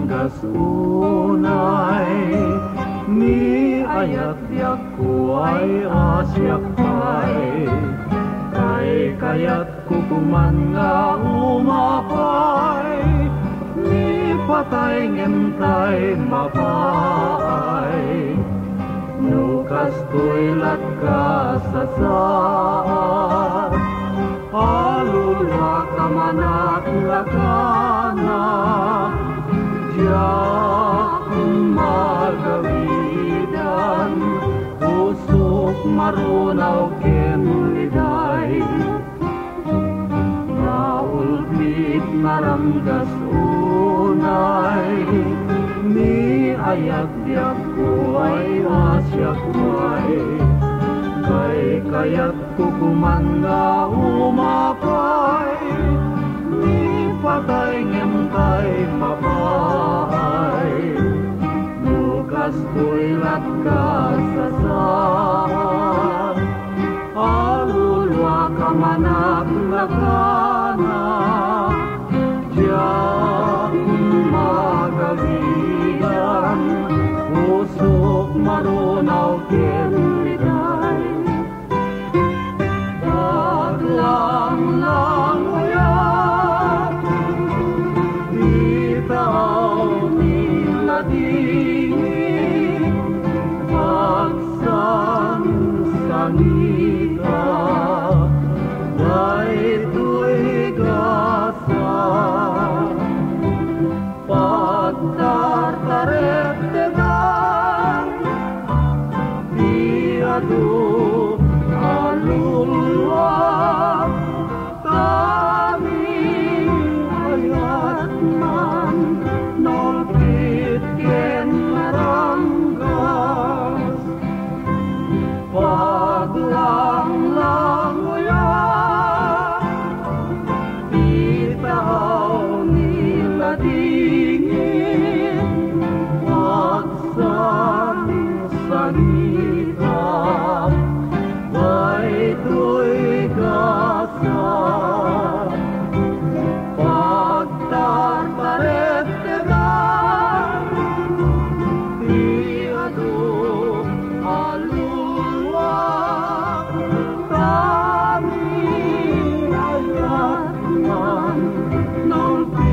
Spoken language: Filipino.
Batangas unay, ni ayat yak kuay asyak pay, kay kayat kukuman nga umapay, ni patay ngentay mapay, nukas tuilat ka sa saat, alula ka manak lakana, diyak magawidan, usok marunaw kenliday, naulpit naranggas unay, ni ayat diyak kuay asyak kuay, kay kayat kukuman nga umapay, ni patay ngentay mapay, nukas tuilat ka sa saan, alulwa ka manak lakana, diyak magawidan, usok marunaw kenliday, lang uyak, bitaw nila dingin, pagsansangita, daytoy gasa, pagtartarettegan, diado alulwa, kaming ayat man, nolpit ken maranggas, paglang uyak, bitaw nila dingin, pagsansangita, daytoy gasa, pagtartarettegan, diado alulwa, kaming ayat man, nolpit